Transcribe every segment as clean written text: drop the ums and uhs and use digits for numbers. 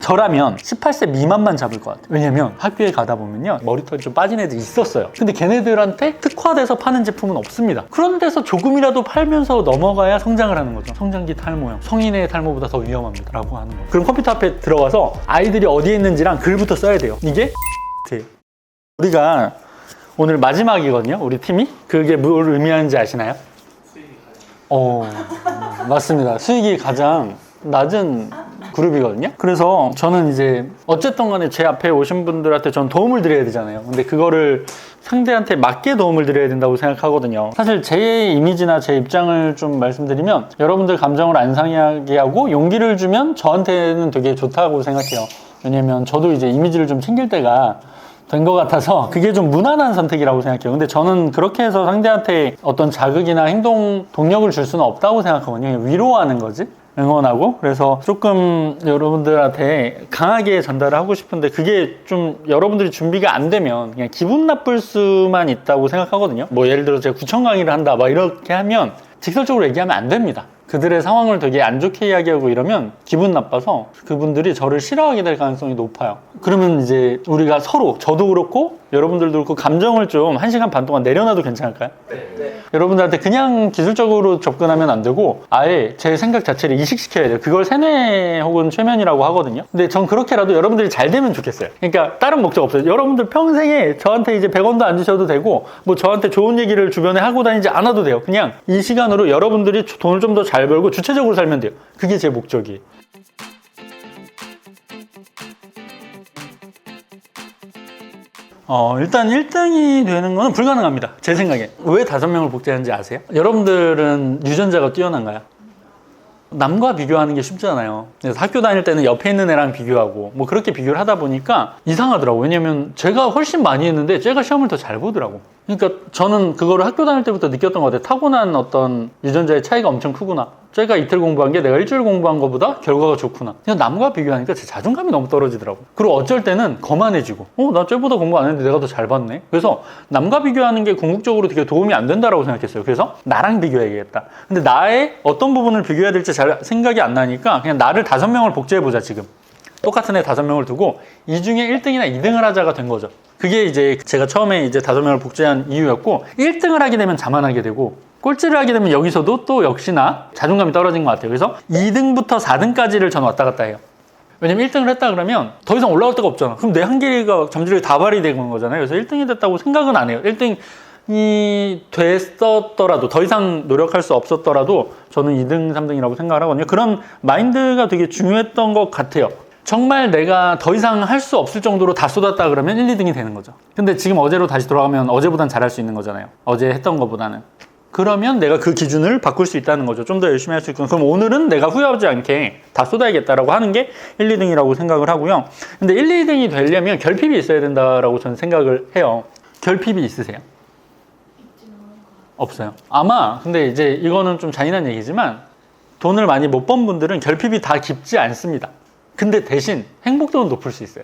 저라면 18세 미만만 잡을 것 같아요. 왜냐면 학교에 가다 보면요, 머리털이 좀 빠진 애들이 있었어요. 근데 걔네들한테 특화돼서 파는 제품은 없습니다. 그런 데서 조금이라도 팔면서 넘어가야 성장을 하는 거죠. 성장기 탈모형, 성인의 탈모보다 더 위험합니다 라고 하는 거예요. 그럼 컴퓨터 앞에 들어가서 아이들이 어디에 있는지랑 글부터 써야 돼요. 이게 우리가 오늘 마지막이거든요, 우리 팀이. 그게 뭘 의미하는지 아시나요? 맞습니다. 수익이 가장 낮은 그룹이거든요. 그래서 저는 이제 어쨌든 간에 제 앞에 오신 분들한테 전 도움을 드려야 되잖아요. 근데 그거를 상대한테 맞게 도움을 드려야 된다고 생각하거든요. 사실 제 이미지나 제 입장을 좀 말씀드리면, 여러분들 감정을 안 상하게 하고 용기를 주면 저한테는 되게 좋다고 생각해요. 왜냐면 저도 이제 이미지를 좀 챙길 때가 된 것 같아서 그게 좀 무난한 선택이라고 생각해요. 근데 저는 그렇게 해서 상대한테 어떤 자극이나 행동 동력을 줄 수는 없다고 생각하거든요. 위로하는 거지, 응원하고. 그래서 조금 여러분들한테 강하게 전달을 하고 싶은데, 그게 좀 여러분들이 준비가 안 되면 그냥 기분 나쁠 수만 있다고 생각하거든요. 뭐 예를 들어 제가 구청 강의를 한다 막 이렇게 하면 직설적으로 얘기하면 안 됩니다. 그들의 상황을 되게 안 좋게 이야기하고 이러면 기분 나빠서 그분들이 저를 싫어하게 될 가능성이 높아요. 그러면 이제 우리가 서로, 저도 그렇고 여러분들도 그렇고, 감정을 좀 1시간 반 동안 내려놔도 괜찮을까요? 네. 여러분들한테 그냥 기술적으로 접근하면 안 되고 아예 제 생각 자체를 이식시켜야 돼요. 그걸 세뇌 혹은 최면이라고 하거든요. 근데 전 그렇게라도 여러분들이 잘 되면 좋겠어요. 그러니까 다른 목적 없어요. 여러분들 평생에 저한테 이제 100원도 안 주셔도 되고, 뭐 저한테 좋은 얘기를 주변에 하고 다니지 않아도 돼요. 그냥 이 시간으로 여러분들이 돈을 좀 더 잘 벌고 주체적으로 살면 돼요. 그게 제 목적이에요. 일단 1등이 되는 건 불가능합니다, 제 생각에. 왜 5명을 복제하는지 아세요? 여러분들은 유전자가 뛰어난가요? 남과 비교하는 게 쉽잖아요. 그래서 학교 다닐 때는 옆에 있는 애랑 비교하고 뭐 그렇게 비교를 하다 보니까 이상하더라고. 왜냐면 제가 훨씬 많이 했는데 쟤가 시험을 더 잘 보더라고. 그러니까 저는 그거를 학교 다닐 때부터 느꼈던 것 같아요. 타고난 어떤 유전자의 차이가 엄청 크구나. 쟤가 이틀 공부한 게 내가 일주일 공부한 것보다 결과가 좋구나. 그냥 남과 비교하니까 제 자존감이 너무 떨어지더라고. 그리고 어쩔 때는 거만해지고, 나 쟤보다 공부 안 했는데 내가 더 잘 봤네. 그래서 남과 비교하는 게 궁극적으로 되게 도움이 안 된다라고 생각했어요. 그래서 나랑 비교해야겠다. 근데 나의 어떤 부분을 비교해야 될지 잘 생각이 안 나니까 그냥 나를 5명을 복제해보자. 지금 똑같은 애 5명을 두고 이 중에 1등이나 2등을 하자가 된 거죠. 그게 이제 제가 처음에 이제 5명을 복제한 이유였고, 1등을 하게 되면 자만하게 되고 꼴찌를 하게 되면 여기서도 또 역시나 자존감이 떨어진 것 같아요. 그래서 2등부터 4등까지를 저는 왔다 갔다 해요. 왜냐면 1등을 했다 그러면 더 이상 올라올 데가 없잖아. 그럼 내 한계가 잠재력이 다발이 되는 거잖아요. 그래서 1등이 됐다고 생각은 안 해요. 1등이 됐었더라도, 더 이상 노력할 수 없었더라도 저는 2등, 3등이라고 생각을 하거든요. 그런 마인드가 되게 중요했던 것 같아요. 정말 내가 더 이상 할 수 없을 정도로 다 쏟았다 그러면 1, 2등이 되는 거죠. 근데 지금 어제로 다시 돌아가면 어제보단 잘할 수 있는 거잖아요. 어제 했던 것보다는. 그러면 내가 그 기준을 바꿀 수 있다는 거죠. 좀 더 열심히 할 수 있고, 그럼 오늘은 내가 후회하지 않게 다 쏟아야겠다라고 하는 게 1, 2등이라고 생각을 하고요. 근데 1, 2등이 되려면 결핍이 있어야 된다라고 저는 생각을 해요. 결핍이 있으세요? 없어요. 아마 근데 이제 이거는 좀 잔인한 얘기지만 돈을 많이 못 번 분들은 결핍이 다 깊지 않습니다. 근데 대신 행복도는 높을 수 있어요.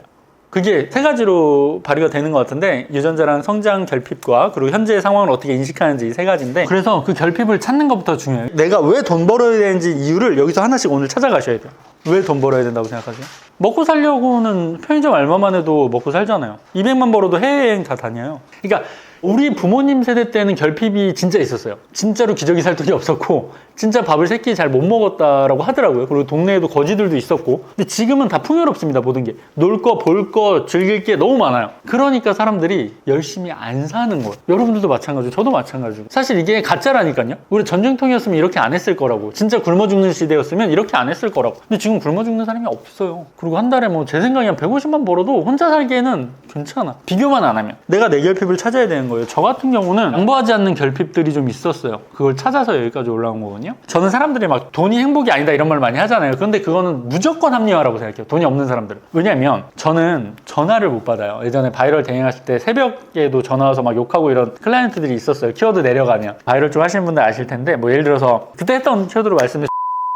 그게 3가지로 발휘가 되는 것 같은데, 유전자랑 성장 결핍과 그리고 현재의 상황을 어떻게 인식하는지 이 3가지인데, 그래서 그 결핍을 찾는 것부터 중요해요. 내가 왜 돈 벌어야 되는지 이유를 여기서 하나씩 오늘 찾아가셔야 돼요. 왜 돈 벌어야 된다고 생각하세요? 먹고 살려고는 편의점 알바만 해도 먹고 살잖아요. 200만 벌어도 해외여행 다 다녀요. 그러니까 우리 부모님 세대 때는 결핍이 진짜 있었어요. 진짜로 기저귀 살 돈이 없었고, 진짜 밥을 3끼 잘 못 먹었다라고 하더라고요. 그리고 동네에도 거지들도 있었고. 근데 지금은 다 풍요롭습니다. 모든 게. 놀 거, 볼 거, 즐길 게 너무 많아요. 그러니까 사람들이 열심히 안 사는 거예요. 여러분들도 마찬가지고 저도 마찬가지고. 사실 이게 가짜라니까요. 우리 전쟁통이었으면 이렇게 안 했을 거라고. 진짜 굶어 죽는 시대였으면 이렇게 안 했을 거라고. 근데 지금 굶어 죽는 사람이 없어요. 그리고 한 달에 뭐 제 생각에 한 150만 벌어도 혼자 살기에는 괜찮아. 비교만 안 하면. 내가 내 결핍을 찾아야 되는 거예요. 저 같은 경우는 양보하지 않는 결핍들이 좀 있었어요. 그걸 찾아서 여기까지 올라온 거거든요. 저는 사람들이 막 돈이 행복이 아니다 이런 말 많이 하잖아요. 그런데 그거는 무조건 합리화라고 생각해요. 돈이 없는 사람들은. 왜냐면 저는 전화를 못 받아요. 예전에 바이럴 대행하실 때 새벽에도 전화 와서 막 욕하고 이런 클라이언트들이 있었어요. 키워드 내려가면. 바이럴 좀 하시는 분들 아실 텐데, 뭐 예를 들어서 그때 했던 키워드로 말씀드리면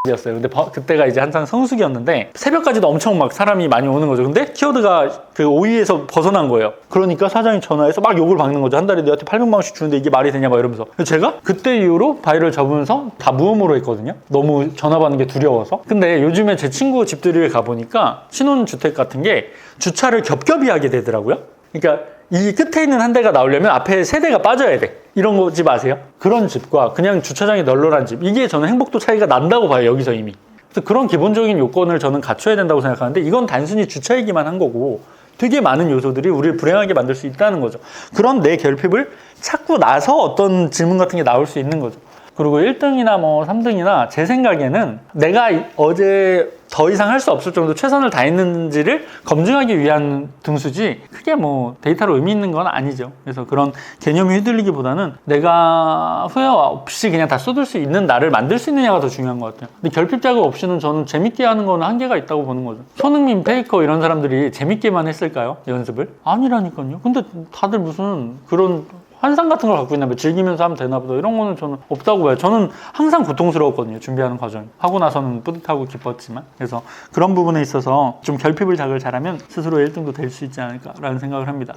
였어요. 근데 그때가 이제 한창 성수기였는데 새벽까지도 엄청 막 사람이 많이 오는 거죠. 근데 키워드가 그 5위에서 벗어난 거예요. 그러니까 사장이 전화해서 막 욕을 박는 거죠. 한 달에 내한테 800만 원씩 주는데 이게 말이 되냐 막 이러면서. 제가 그때 이후로 바이럴 접으면서 다 무음으로 했거든요. 너무 전화 받는 게 두려워서. 근데 요즘에 제 친구 집들이를 가보니까 신혼주택 같은 게 주차를 겹겹이 하게 되더라고요. 그러니까 이 끝에 있는 한 대가 나오려면 앞에 세 대가 빠져야 돼. 이런 거 집 아세요? 그런 집과 그냥 주차장이 널널한 집, 이게 저는 행복도 차이가 난다고 봐요. 여기서 이미. 그래서 그런 기본적인 요건을 저는 갖춰야 된다고 생각하는데, 이건 단순히 주차이기만 한 거고 되게 많은 요소들이 우리를 불행하게 만들 수 있다는 거죠. 그런 내 결핍을 찾고 나서 어떤 질문 같은 게 나올 수 있는 거죠. 그리고 1등이나 뭐 3등이나 제 생각에는 내가 어제 더 이상 할 수 없을 정도 최선을 다했는지를 검증하기 위한 등수지, 크게 뭐 데이터로 의미 있는 건 아니죠. 그래서 그런 개념이 휘둘리기보다는 내가 후회 없이 그냥 다 쏟을 수 있는 나를 만들 수 있느냐가 더 중요한 것 같아요. 근데 결핍 자극 없이는 저는 재밌게 하는 거는 한계가 있다고 보는 거죠. 손흥민, 페이커 이런 사람들이 재밌게만 했을까요? 연습을? 아니라니까요. 근데 다들 무슨 그런 환상 같은 걸 갖고 있나 봐요. 즐기면서 하면 되나 보다. 이런 거는 저는 없다고 봐요. 저는 항상 고통스러웠거든요. 준비하는 과정이. 하고 나서는 뿌듯하고 기뻤지만. 그래서 그런 부분에 있어서 좀 결핍을 자극을 잘하면 스스로 1등도 될 수 있지 않을까라는 생각을 합니다.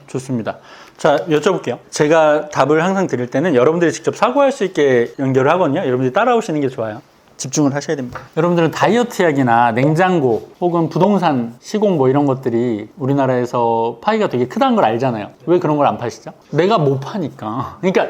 좋습니다. 자, 여쭤볼게요. 제가 답을 항상 드릴 때는 여러분들이 직접 사고할 수 있게 연결을 하거든요. 여러분들이 따라오시는 게 좋아요. 집중을 하셔야 됩니다. 여러분들은 다이어트 약이나 냉장고 혹은 부동산 시공 뭐 이런 것들이 우리나라에서 파이가 되게 크다는 걸 알잖아요. 왜 그런 걸 안 파시죠? 내가 못 파니까. 그러니까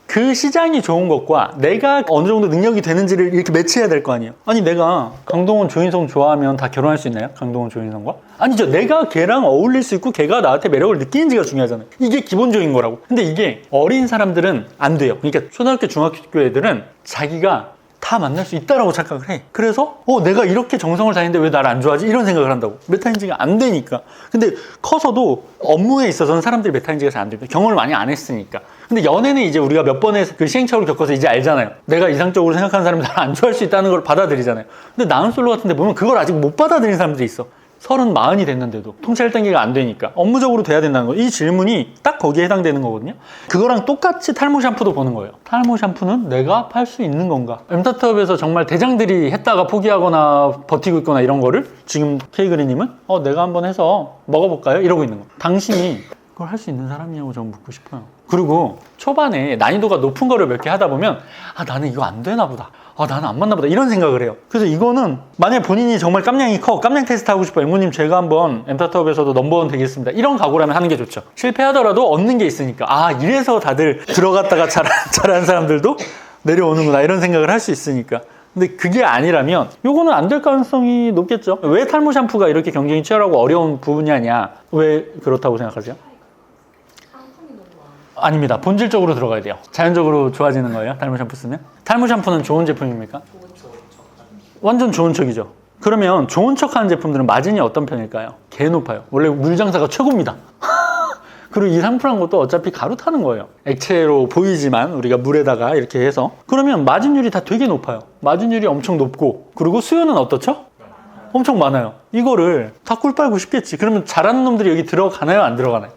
그 시장이 좋은 것과 내가 어느 정도 능력이 되는지를 이렇게 매치해야 될 거 아니에요. 아니, 내가 강동원, 조인성 좋아하면 다 결혼할 수 있나요? 강동원, 조인성과? 아니죠. 내가 걔랑 어울릴 수 있고 걔가 나한테 매력을 느끼는지가 중요하잖아요. 이게 기본적인 거라고. 근데 이게 어린 사람들은 안 돼요. 그러니까 초등학교, 중학교 애들은 자기가 다 만날 수 있다라고 착각을 해. 그래서 내가 이렇게 정성을 다했는데 왜 나를 안 좋아하지? 이런 생각을 한다고. 메타인지가 안 되니까. 근데 커서도 업무에 있어서는 사람들이 메타인지가 잘 안 됩니다. 경험을 많이 안 했으니까. 근데 연애는 이제 우리가 몇 번의 그 시행착오를 겪어서 이제 알잖아요. 내가 이상적으로 생각하는 사람이 나를 안 좋아할 수 있다는 걸 받아들이잖아요. 근데 나은 솔로 같은 데 보면 그걸 아직 못 받아들이는 사람들이 있어. 30, 40이 됐는데도 통찰 단계가 안 되니까 업무적으로 돼야 된다는 거. 이 질문이 딱 거기에 해당되는 거거든요. 그거랑 똑같이 탈모 샴푸도 보는 거예요. 탈모 샴푸는 내가 팔 수 있는 건가? 엠타트업에서 정말 대장들이 했다가 포기하거나 버티고 있거나 이런 거를 지금 K그리님은 내가 한번 해서 먹어볼까요? 이러고 있는 거. 당신이 그걸 할 수 있는 사람이냐고 저는 묻고 싶어요. 그리고 초반에 난이도가 높은 거를 몇 개 하다 보면 나는 이거 안 되나 보다. 나는 안 맞나 보다. 이런 생각을 해요. 그래서 이거는 만약에 본인이 정말 깜냥이 커, 깜냥 테스트 하고 싶어. 앵무님 제가 한번 엠타트업에서도 넘버원 되겠습니다. 이런 각오라면 하는 게 좋죠. 실패하더라도 얻는 게 있으니까. 이래서 다들 들어갔다가 잘하는 사람들도 내려오는구나. 이런 생각을 할 수 있으니까. 근데 그게 아니라면 요거는 안 될 가능성이 높겠죠. 왜 탈모 샴푸가 이렇게 경쟁이 치열하고 어려운 부분이냐? 왜 그렇다고 생각하세요? 아닙니다. 본질적으로 들어가야 돼요. 자연적으로 좋아지는 거예요. 탈모 샴푸 쓰면. 탈모 샴푸는 좋은 제품입니까? 완전 좋은 척이죠. 그러면 좋은 척하는 제품들은 마진이 어떤 편일까요? 개 높아요. 원래 물장사가 최고입니다. 그리고 이 상품한 것도 어차피 가루 타는 거예요. 액체로 보이지만 우리가 물에다가 이렇게 해서. 그러면 마진율이 다 되게 높아요. 마진율이 엄청 높고, 그리고 수요는 어떻죠? 엄청 많아요. 이거를 다 꿀 빨고 싶겠지. 그러면 잘하는 놈들이 여기 들어가나요? 안 들어가나요?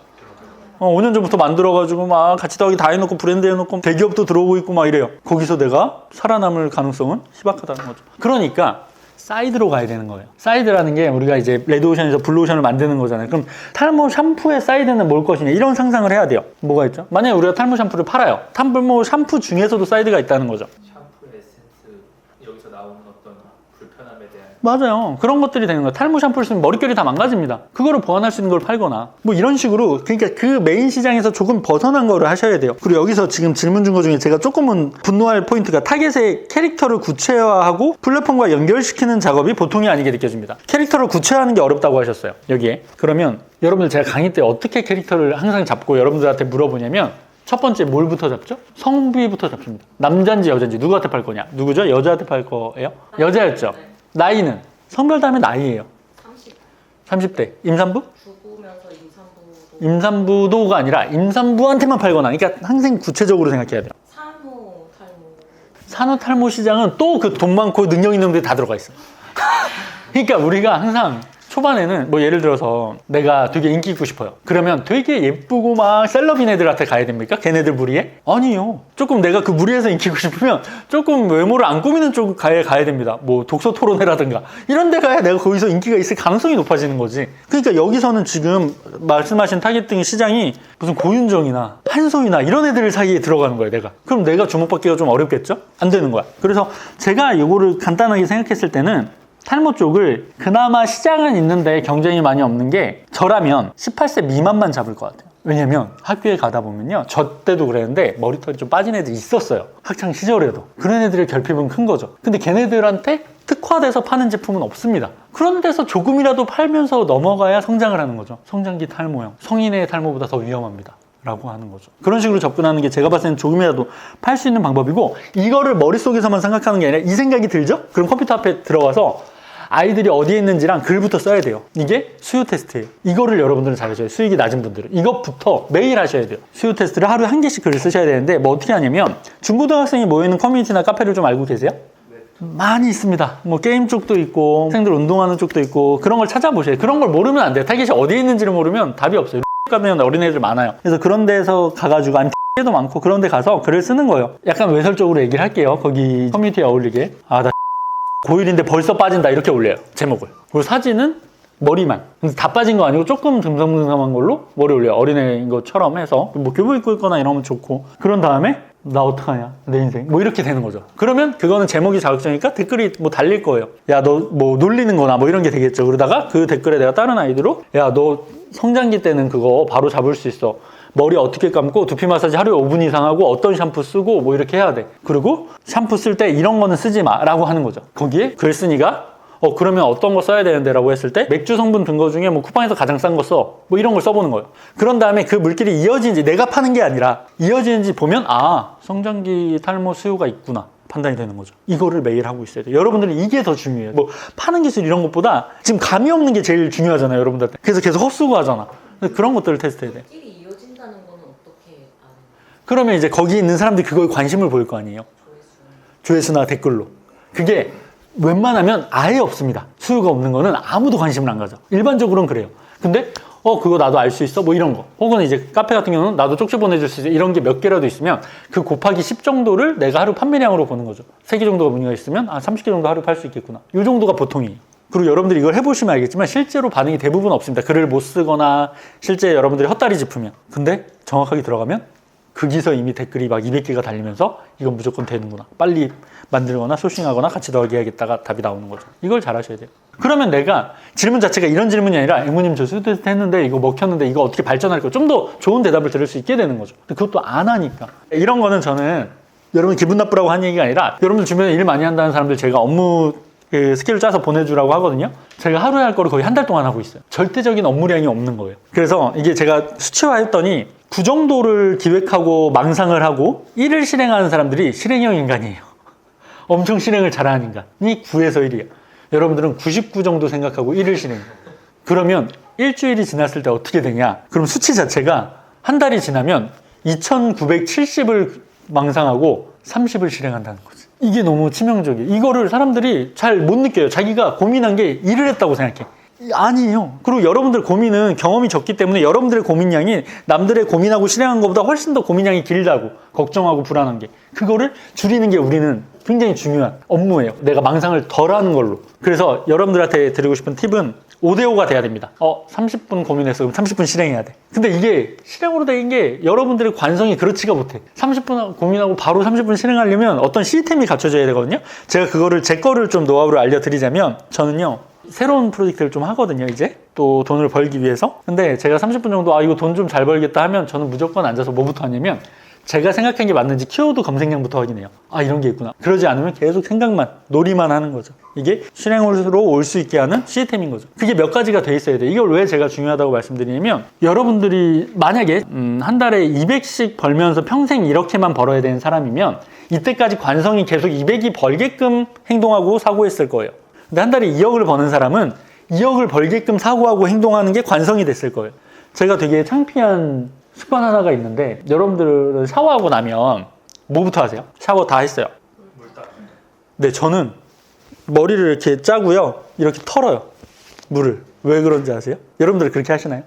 5년 전부터 만들어가지고 막 같이 더하기 다 해놓고 브랜드 해놓고 대기업도 들어오고 있고 막 이래요. 거기서 내가 살아남을 가능성은 희박하다는 거죠. 그러니까 사이드로 가야 되는 거예요. 사이드라는 게 우리가 이제 레드오션에서 블루오션을 만드는 거잖아요. 그럼 탈모 샴푸의 사이드는 뭘 것이냐, 이런 상상을 해야 돼요. 뭐가 있죠? 만약에 우리가 탈모 샴푸를 팔아요. 탈모 샴푸 중에서도 사이드가 있다는 거죠. 샴푸 에센스, 여기서 나오는 어떤 불편함에 대한, 맞아요. 그런 것들이 되는 거예요. 탈모 샴푸를 쓰면 머릿결이 다 망가집니다. 그거를 보완할 수 있는 걸 팔거나 뭐 이런 식으로. 그러니까 그 메인 시장에서 조금 벗어난 거를 하셔야 돼요. 그리고 여기서 지금 질문 준 거 중에 제가 조금은 분노할 포인트가, 타겟의 캐릭터를 구체화하고 플랫폼과 연결시키는 작업이 보통이 아니게 느껴집니다. 캐릭터를 구체화하는 게 어렵다고 하셨어요, 여기에. 그러면 여러분들 제가 강의 때 어떻게 캐릭터를 항상 잡고 여러분들한테 물어보냐면, 첫 번째 뭘부터 잡죠? 성비부터 잡습니다. 남자인지 여자인지 누구한테 팔 거냐? 누구죠? 여자한테 팔 거예요? 여자였죠? 나이는? 성별 다음에 나이예요. 30대. 임산부? 죽으면서 임산부도. 임산부도가 아니라 임산부한테만 팔거나. 그러니까 항상 구체적으로 생각해야 돼요. 산후 탈모. 산후 탈모 시장은 또 그 돈 많고 능력 있는 놈들이 다 들어가 있어. 그러니까 우리가 항상 초반에는 뭐 예를 들어서 내가 되게 인기 있고 싶어요. 그러면 되게 예쁘고 막 셀럽인 애들한테 가야 됩니까? 걔네들 무리에? 아니요. 조금 내가 그 무리에서 인기 있고 싶으면 조금 외모를 안 꾸미는 쪽 가야 됩니다. 뭐 독서 토론회라든가 이런 데 가야 내가 거기서 인기가 있을 가능성이 높아지는 거지. 그러니까 여기서는 지금 말씀하신 타겟팅 시장이 무슨 고윤정이나 한소희나 이런 애들 사이에 들어가는 거예요, 내가. 그럼 내가 주목받기가 좀 어렵겠죠? 안 되는 거야. 그래서 제가 이거를 간단하게 생각했을 때는 탈모 쪽을 그나마 시장은 있는데 경쟁이 많이 없는 게 저라면 18세 미만만 잡을 것 같아요. 왜냐면 학교에 가다 보면요, 저 때도 그랬는데 머리털이 좀 빠진 애들이 있었어요. 학창 시절에도. 그런 애들의 결핍은 큰 거죠. 근데 걔네들한테 특화돼서 파는 제품은 없습니다. 그런 데서 조금이라도 팔면서 넘어가야 성장을 하는 거죠. 성장기 탈모형, 성인의 탈모보다 더 위험합니다 라고 하는 거죠. 그런 식으로 접근하는 게 제가 봤을 때는 조금이라도 팔 수 있는 방법이고, 이거를 머릿속에서만 생각하는 게 아니라 이 생각이 들죠? 그럼 컴퓨터 앞에 들어가서 아이들이 어디에 있는지랑 글부터 써야 돼요. 이게 수요 테스트예요. 이거를 여러분들은 잘하셔야 돼요. 수익이 낮은 분들은. 이것부터 매일 하셔야 돼요. 수요 테스트를 하루에 한 개씩 글을 쓰셔야 되는데, 뭐 어떻게 하냐면 중고등학생이 모이는 커뮤니티나 카페를 좀 알고 계세요? 많이 있습니다. 뭐 게임 쪽도 있고 학생들 운동하는 쪽도 있고, 그런 걸 찾아보셔야 돼요. 그런 걸 모르면 안 돼요. 타겟이 어디에 있는지를 모르면 답이 없어요. 가면 어린애들 많아요. 그래서 그런 데서 가가지고, 아니 도 많고 그런 데 가서 글을 쓰는 거예요. 약간 외설적으로 얘기를 할게요. 거기 커뮤니티에 어울리게. 나 고1인데 벌써 빠진다 이렇게 올려요, 제목을. 그리고 사진은 머리만. 근데 다 빠진 거 아니고 조금 듬성듬성한 걸로 머리 올려요. 어린애인 것처럼 해서. 뭐 교복 입고 있거나 이러면 좋고. 그런 다음에 나 어떡하냐, 내 인생, 뭐 이렇게 되는 거죠. 그러면 그거는 제목이 자극적이니까 댓글이 뭐 달릴 거예요. 야, 너 뭐 놀리는 거나 뭐 이런 게 되겠죠. 그러다가 그 댓글에 내가 다른 아이디로, 야, 너 성장기 때는 그거 바로 잡을 수 있어. 머리 어떻게 감고 두피 마사지 하루에 5분 이상 하고 어떤 샴푸 쓰고 뭐 이렇게 해야 돼. 그리고 샴푸 쓸 때 이런 거는 쓰지 마 라고 하는 거죠. 거기에 글쓴이가 그러면 어떤 거 써야 되는데 라고 했을 때 맥주 성분 든 거 중에 뭐 쿠팡에서 가장 싼 거 써. 뭐 이런 걸 써보는 거예요. 그런 다음에 그 물길이 이어지는지, 내가 파는 게 아니라 이어지는지 보면, 성장기 탈모 수요가 있구나 판단이 되는 거죠. 이거를 매일 하고 있어야 돼요. 여러분들은 이게 더 중요해요. 뭐 파는 기술 이런 것보다 지금 감이 없는 게 제일 중요하잖아요, 여러분들한테. 그래서 계속 헛수고 하잖아. 그런 것들을 테스트해야 돼. 길이 이어진다는 거는 어떻게 아는 거예요? 그러면 이제 거기 있는 사람들이 그거에 관심을 보일 거 아니에요. 조회수나 댓글로. 그게 웬만하면 아예 없습니다. 수요가 없는 거는 아무도 관심을 안 가져. 일반적으로는 그래요. 근데 그거 나도 알 수 있어? 뭐 이런 거. 혹은 이제 카페 같은 경우는 나도 쪽지 보내줄 수 있어. 이런 게 몇 개라도 있으면 그 곱하기 10 정도를 내가 하루 판매량으로 보는 거죠. 3개 정도가 문의가 있으면 30개 정도 하루 팔 수 있겠구나. 이 정도가 보통이에요. 그리고 여러분들이 이걸 해보시면 알겠지만 실제로 반응이 대부분 없습니다. 글을 못 쓰거나 실제 여러분들이 헛다리 짚으면. 근데 정확하게 들어가면 거기서 이미 댓글이 막 200개가 달리면서 이건 무조건 되는구나. 빨리 만들거나 소싱하거나 같이 더 얘기하겠다가 답이 나오는 거죠. 이걸 잘 하셔야 돼요. 그러면 내가 질문 자체가 이런 질문이 아니라, 이모님 저 수요 테스트 했는데 이거 먹혔는데 이거 어떻게 발전할까, 좀 더 좋은 대답을 들을 수 있게 되는 거죠. 근데 그것도 안 하니까. 이런 거는 저는 여러분 기분 나쁘라고 한 얘기가 아니라, 여러분들 주변에 일 많이 한다는 사람들 제가 업무 스케줄 짜서 보내주라고 하거든요. 제가 하루에 할 거를 거의 한 달 동안 하고 있어요. 절대적인 업무량이 없는 거예요. 그래서 이게 제가 수치화했더니 그 정도를 기획하고 망상을 하고 일을 실행하는 사람들이 실행형 인간이에요. 엄청 실행을 잘하는 인간이 9에서 1이에요. 여러분들은 99 정도 생각하고 1을 실행해요. 그러면 일주일이 지났을 때 어떻게 되냐? 그럼 수치 자체가 한 달이 지나면 2970을 망상하고 30을 실행한다는 거지. 이게 너무 치명적이에요. 이거를 사람들이 잘 못 느껴요. 자기가 고민한 게 일을 했다고 생각해. 아니에요. 그리고 여러분들 고민은 경험이 적기 때문에 여러분들의 고민량이 남들의 고민하고 실행한 것보다 훨씬 더 고민량이 길다고, 걱정하고 불안한 게. 그거를 줄이는 게 우리는 굉장히 중요한 업무예요. 내가 망상을 덜 하는 걸로. 그래서 여러분들한테 드리고 싶은 팁은 5대5가 돼야 됩니다. 30분 고민했어. 그럼 30분 실행해야 돼. 근데 이게 실행으로 된 게 여러분들의 관성이 그렇지가 못해. 30분 고민하고 바로 30분 실행하려면 어떤 시스템이 갖춰져야 되거든요. 제가 그거를, 제 거를 좀 노하우를 알려드리자면, 저는요, 새로운 프로젝트를 좀 하거든요, 이제. 또 돈을 벌기 위해서. 근데 제가 30분 정도, 이거 돈 좀 잘 벌겠다 하면 저는 무조건 앉아서 뭐부터 하냐면, 제가 생각한 게 맞는지 키워드 검색량부터 확인해요. 이런 게 있구나. 그러지 않으면 계속 생각만, 놀이만 하는 거죠. 이게 실행으로 올 수 있게 하는 시스템인 거죠. 그게 몇 가지가 돼 있어야 돼요. 이걸 왜 제가 중요하다고 말씀드리냐면, 여러분들이 만약에 한 달에 200씩 벌면서 평생 이렇게만 벌어야 되는 사람이면 이때까지 관성이 계속 200이 벌게끔 행동하고 사고했을 거예요. 근데 한 달에 2억을 버는 사람은 2억을 벌게끔 사고하고 행동하는 게 관성이 됐을 거예요. 제가 되게 창피한 습관 하나가 있는데, 여러분들은 샤워하고 나면 뭐부터 하세요? 샤워 다 했어요. 물 딱. 네, 저는 머리를 이렇게 짜고요. 이렇게 털어요. 물을. 왜 그런지 아세요? 여러분들 그렇게 하시나요?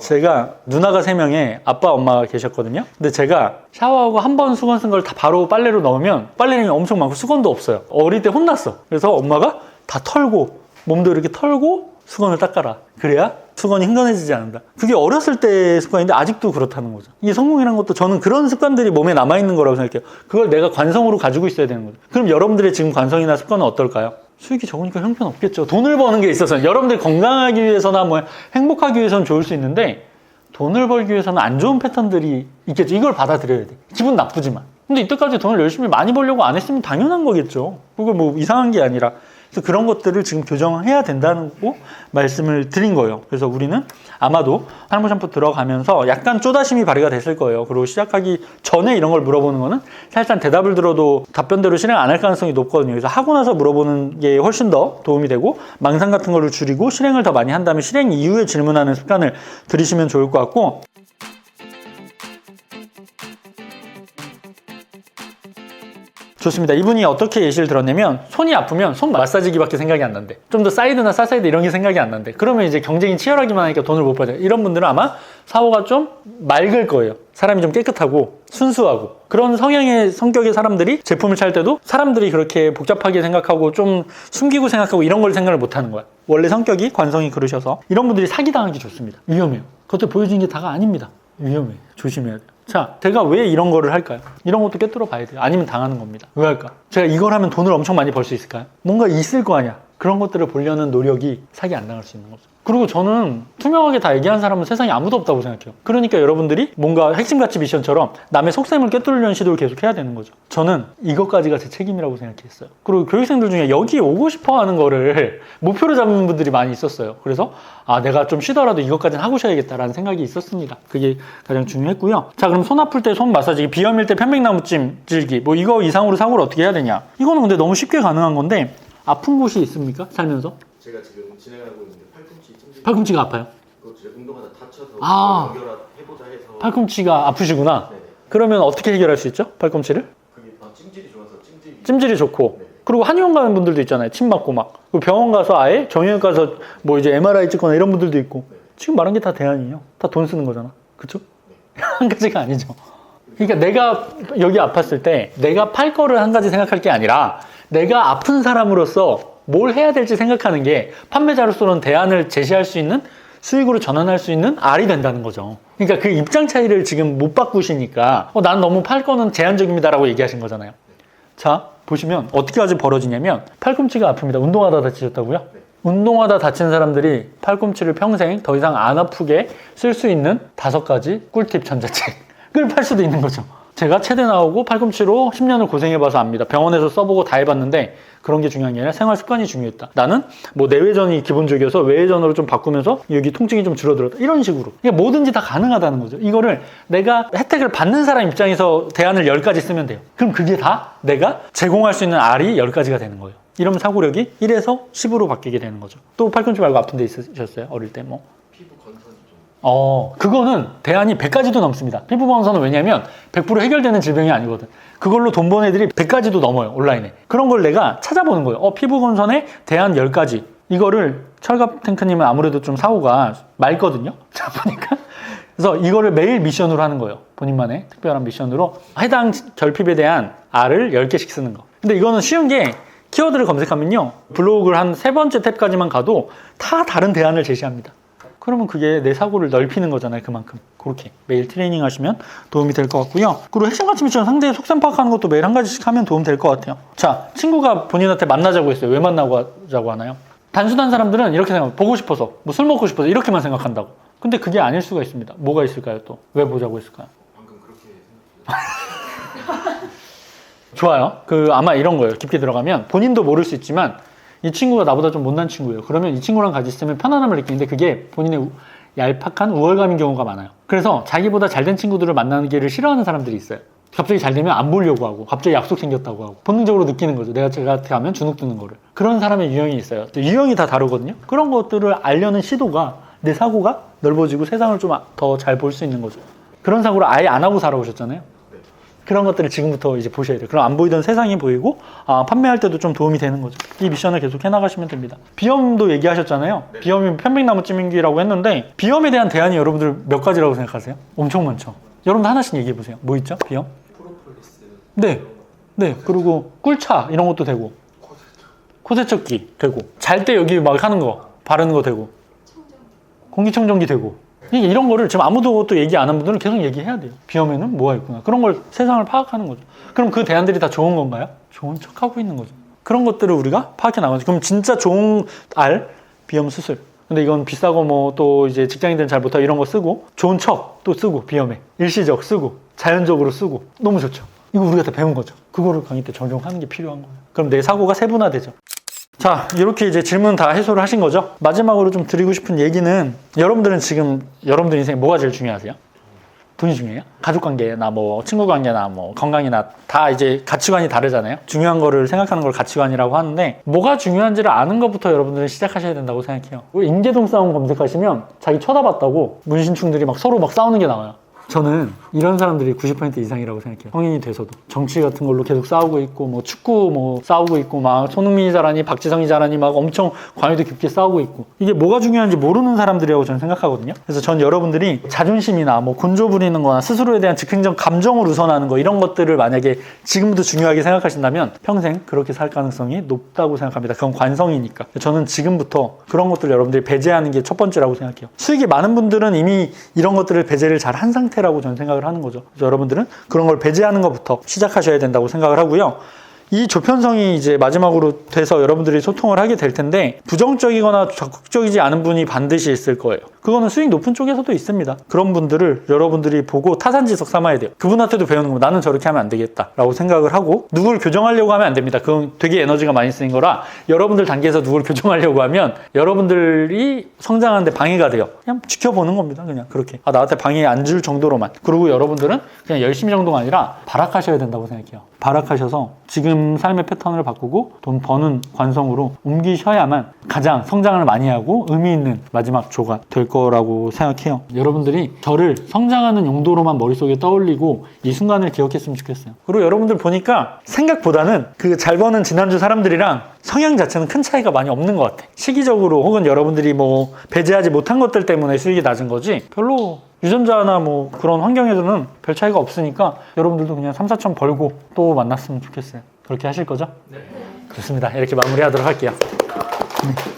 제가 누나가 3명에 아빠 엄마가 계셨거든요. 근데 제가 샤워하고 한 번 수건 쓴 걸 다 바로 빨래로 넣으면 빨래량이 엄청 많고 수건도 없어요. 어릴 때 혼났어. 그래서 엄마가 다 털고 몸도 이렇게 털고 수건을 닦아라. 그래야 수건이 흥건해지지 않는다. 그게 어렸을 때의 습관인데 아직도 그렇다는 거죠. 이게 성공이라는 것도 저는 그런 습관들이 몸에 남아있는 거라고 생각해요. 그걸 내가 관성으로 가지고 있어야 되는 거죠. 그럼 여러분들의 지금 관성이나 습관은 어떨까요? 수익이 적으니까 형편없겠죠. 돈을 버는 게 있어서 여러분들이 건강하기 위해서나 뭐 행복하기 위해서는 좋을 수 있는데 돈을 벌기 위해서는 안 좋은 패턴들이 있겠죠. 이걸 받아들여야 돼. 기분 나쁘지만. 근데 이때까지 돈을 열심히 많이 벌려고 안 했으면 당연한 거겠죠. 그거 뭐 이상한 게 아니라. 그래서 그런 것들을 지금 교정해야 된다는 거 말씀을 드린 거예요. 그래서 우리는 아마도 탈모 샴푸 들어가면서 약간 쪼다심이 발휘가 됐을 거예요. 그리고 시작하기 전에 이런 걸 물어보는 거는 사실상 대답을 들어도 답변대로 실행 안 할 가능성이 높거든요. 그래서 하고 나서 물어보는 게 훨씬 더 도움이 되고 망상 같은 거를 줄이고 실행을 더 많이 한 다음에 실행 이후에 질문하는 습관을 들이시면 좋을 것 같고, 좋습니다. 이분이 어떻게 예시를 들었냐면 손이 아프면 손 마사지기밖에 생각이 안 난대. 좀 더 사이드나 사사이드 이런 게 생각이 안 난대. 그러면 이제 경쟁이 치열하기만 하니까 돈을 못 받아요. 이런 분들은 아마 사고가 좀 맑을 거예요. 사람이 좀 깨끗하고 순수하고 그런 성격의 사람들이 제품을 찰 때도 사람들이 그렇게 복잡하게 생각하고 좀 숨기고 생각하고 이런 걸 생각을 못 하는 거야. 원래 성격이 관성이 그러셔서 이런 분들이 사기당하기 좋습니다. 위험해요. 그것도 보여주는 게 다가 아닙니다. 위험해. 조심해야 돼요. 자, 제가 왜 이런 거를 할까요? 이런 것도 꿰뚫어 봐야 돼요. 아니면 당하는 겁니다. 왜 할까? 제가 이걸 하면 돈을 엄청 많이 벌 수 있을까요? 뭔가 있을 거 아니야. 그런 것들을 보려는 노력이 사기 안 당할 수 있는 거죠. 그리고 저는 투명하게 다 얘기한 사람은 세상에 아무도 없다고 생각해요. 그러니까 여러분들이 뭔가 핵심가치 미션처럼 남의 속셈을 꿰뚫으려는 시도를 계속 해야 되는 거죠. 저는 이것까지가 제 책임이라고 생각했어요. 그리고 교육생들 중에 여기 오고 싶어 하는 거를 목표로 잡는 분들이 많이 있었어요. 그래서 내가 좀 쉬더라도 이것까지는 하고 쉬어야겠다라는 생각이 있었습니다. 그게 가장 중요했고요. 자, 그럼 손 아플 때 손 마사지, 비염일 때 편백나무찜 질기, 뭐 이거 이상으로 사고를 어떻게 해야 되냐? 이거는 근데 너무 쉽게 가능한 건데 아픈 곳이 있습니까? 살면서? 제가 지금 진행하고 있는데 팔꿈치 찜질. 팔꿈치가 아파요? 그거 제가 운동하다 다쳐서 연결해보자 해서. 팔꿈치가 아프시구나. 네. 그러면 어떻게 해결할 수 있죠? 팔꿈치를? 그게 찜질이 좋아서 찜질이 좋고. 네. 그리고 한의원 가는 분들도 있잖아요. 침 맞고 막. 그리고 병원 가서 아예 정형외과 가서 뭐 이제 MRI 찍거나 이런 분들도 있고. 네. 지금 말한 게 다 대안이에요. 다 돈 쓰는 거잖아. 그쵸? 네. 한 가지가 아니죠. 그러니까 내가 여기 아팠을 때 내가 팔 거를 한 가지 생각할 게 아니라 내가 아픈 사람으로서 뭘 해야 될지 생각하는 게 판매자로서는 대안을 제시할 수 있는 수익으로 전환할 수 있는 알이 된다는 거죠. 그러니까 그 입장 차이를 지금 못 바꾸시니까 난 너무 팔 거는 제한적입니다라고 얘기하신 거잖아요. 자, 보시면 어떻게 아주 벌어지냐면 팔꿈치가 아픕니다. 운동하다 다치셨다고요? 네. 운동하다 다친 사람들이 팔꿈치를 평생 더 이상 안 아프게 쓸 수 있는 5가지 꿀팁 전자책을 팔 수도 있는 거죠. 제가 체대 나오고 팔꿈치로 10년을 고생해봐서 압니다. 병원에서 써보고 다 해봤는데 그런 게 중요한 게 아니라 생활 습관이 중요했다. 나는 뭐 내외전이 기본적이어서 외외전으로 좀 바꾸면서 여기 통증이 좀 줄어들었다. 이런 식으로. 이게 뭐든지 다 가능하다는 거죠. 이거를 내가 혜택을 받는 사람 입장에서 대안을 10가지 쓰면 돼요. 그럼 그게 다 내가 제공할 수 있는 알이 10가지가 되는 거예요. 이러면 사고력이 1에서 10으로 바뀌게 되는 거죠. 또 팔꿈치 말고 아픈 데 있으셨어요? 어릴 때 뭐? 피부 건선이 좀. 그거는 대안이 100가지도 넘습니다. 피부 건선은 왜냐면 100% 해결되는 질병이 아니거든. 그걸로 돈 번 애들이 100가지도 넘어요, 온라인에. 그런 걸 내가 찾아보는 거예요. 피부 건선에 대안 10가지. 이거를 철갑 탱크님은 아무래도 좀 사고가 맑거든요. 자, 보니까. 그래서 이거를 매일 미션으로 하는 거예요. 본인만의 특별한 미션으로. 해당 결핍에 대한 알을 10개씩 쓰는 거. 근데 이거는 쉬운 게 키워드를 검색하면요. 블로그를 한 3번째 탭까지만 가도 다 다른 대안을 제시합니다. 그러면 그게 내 사고를 넓히는 거잖아요. 그만큼. 그렇게 매일 트레이닝 하시면 도움이 될 것 같고요. 그리고 핵심가치 미션 상대의 속셈 파악하는 것도 매일 한 가지씩 하면 도움 될 것 같아요. 자, 친구가 본인한테 만나자고 했어요. 왜 만나자고 하나요? 단순한 사람들은 이렇게 생각해요. 보고 싶어서, 뭐 술 먹고 싶어서 이렇게만 생각한다고. 근데 그게 아닐 수가 있습니다. 뭐가 있을까요 또? 왜 보자고 했을까요? 방금 그렇게 생각해요. 좋아요. 아마 이런 거예요. 깊게 들어가면 본인도 모를 수 있지만 이 친구가 나보다 좀 못난 친구예요. 그러면 이 친구랑 같이 있으면 편안함을 느끼는데 그게 본인의 얄팍한 우월감인 경우가 많아요. 그래서 자기보다 잘된 친구들을 만나는 게 싫어하는 사람들이 있어요. 갑자기 잘 되면 안 보려고 하고 갑자기 약속 생겼다고 하고 본능적으로 느끼는 거죠. 내가 쟤한테 하면 주눅 드는 거를. 그런 사람의 유형이 있어요. 유형이 다 다르거든요. 그런 것들을 알려는 시도가 내 사고가 넓어지고 세상을 좀 더 잘 볼 수 있는 거죠. 그런 사고를 아예 안 하고 살아오셨잖아요. 그런 것들을 지금부터 이제 보셔야 돼요. 그럼 안 보이던 세상이 보이고 판매할 때도 좀 도움이 되는 거죠. 이 미션을 계속 해나가시면 됩니다. 비염도 얘기하셨잖아요. 네. 비염이 편백나무 찌민기라고 했는데 비염에 대한 대안이 여러분들 몇 가지라고 생각하세요? 엄청 많죠. 여러분들 하나씩 얘기해 보세요. 뭐 있죠? 비염? 프로폴리스. 네. 네. 그리고 꿀차 이런 것도 되고 코세척기 되고 잘 때 여기 막 하는 거 바르는 거 되고 공기청정기 되고 이런 거를 지금 아무도 또 얘기 안 한 분들은 계속 얘기해야 돼요. 비염에는 뭐가 있구나. 그런 걸 세상을 파악하는 거죠. 그럼 그 대안들이 다 좋은 건가요? 좋은 척하고 있는 거죠. 그런 것들을 우리가 파악해 나가죠. 그럼 진짜 좋은 비염 수술. 근데 이건 비싸고 뭐 또 이제 직장인들은 잘 못하고 이런 거 쓰고 좋은 척 또 쓰고 비염에 일시적 쓰고 자연적으로 쓰고 너무 좋죠. 이거 우리가 다 배운 거죠. 그거를 강의 때 적용하는 게 필요한 거예요. 그럼 내 사고가 세분화되죠. 자, 이렇게 이제 질문 다 해소를 하신 거죠. 마지막으로 좀 드리고 싶은 얘기는 여러분들은 지금 여러분들 인생에 뭐가 제일 중요하세요? 돈이 중요해요? 가족관계나 뭐 친구관계나 뭐 건강이나 다 이제 가치관이 다르잖아요. 중요한 거를 생각하는 걸 가치관이라고 하는데 뭐가 중요한지를 아는 것부터 여러분들은 시작하셔야 된다고 생각해요. 인계동 싸움 검색하시면 자기 쳐다봤다고 문신충들이 막 서로 막 싸우는 게 나와요. 저는 이런 사람들이 90% 이상이라고 생각해요. 성인이 돼서도 정치 같은 걸로 계속 싸우고 있고 뭐 축구 뭐 싸우고 있고 막 손흥민이 잘하니 박지성이 잘하니 막 엄청 관여도 깊게 싸우고 있고 이게 뭐가 중요한지 모르는 사람들이라고 저는 생각하거든요. 그래서 전 여러분들이 자존심이나 뭐 곤조 부리는 거나 스스로에 대한 즉흥적 감정을 우선하는 거 이런 것들을 만약에 지금부터 중요하게 생각하신다면 평생 그렇게 살 가능성이 높다고 생각합니다. 그건 관성이니까. 저는 지금부터 그런 것들을 여러분들이 배제하는 게 첫 번째라고 생각해요. 수익이 많은 분들은 이미 이런 것들을 배제를 잘 한 상태라고 저는 생각을 하는 거죠. 그래서 여러분들은 그런 걸 배제하는 것부터 시작하셔야 된다고 생각을 하고요. 이 조편성이 이제 마지막으로 돼서 여러분들이 소통을 하게 될 텐데 부정적이거나 적극적이지 않은 분이 반드시 있을 거예요. 그거는 수익 높은 쪽에서도 있습니다. 그런 분들을 여러분들이 보고 타산지석 삼아야 돼요. 그분한테도 배우는 거 나는 저렇게 하면 안 되겠다 라고 생각을 하고 누구를 교정하려고 하면 안 됩니다. 그건 되게 에너지가 많이 쓰인 거라 여러분들 단계에서 누구를 교정하려고 하면 여러분들이 성장하는데 방해가 돼요. 그냥 지켜보는 겁니다. 그냥 그렇게 나한테 방해 안 줄 정도로만. 그리고 여러분들은 그냥 열심히 정도가 아니라 발악하셔야 된다고 생각해요. 발악하셔서 지금 삶의 패턴을 바꾸고 돈 버는 관성으로 옮기셔야만 가장 성장을 많이 하고 의미 있는 마지막 조가 될 거라고 생각해요. 여러분들이 저를 성장하는 용도로만 머릿속에 떠올리고 이 순간을 기억했으면 좋겠어요. 그리고 여러분들 보니까 생각보다는 그 잘 버는 지난주 사람들이랑 성향 자체는 큰 차이가 많이 없는 것 같아. 시기적으로 혹은 여러분들이 뭐 배제하지 못한 것들 때문에 수익이 낮은 거지 별로 유전자나 뭐 그런 환경에서는 별 차이가 없으니까 여러분들도 그냥 3, 4천 벌고 또 만났으면 좋겠어요. 그렇게 하실 거죠? 네. 좋습니다. 이렇게 마무리하도록 할게요. 네.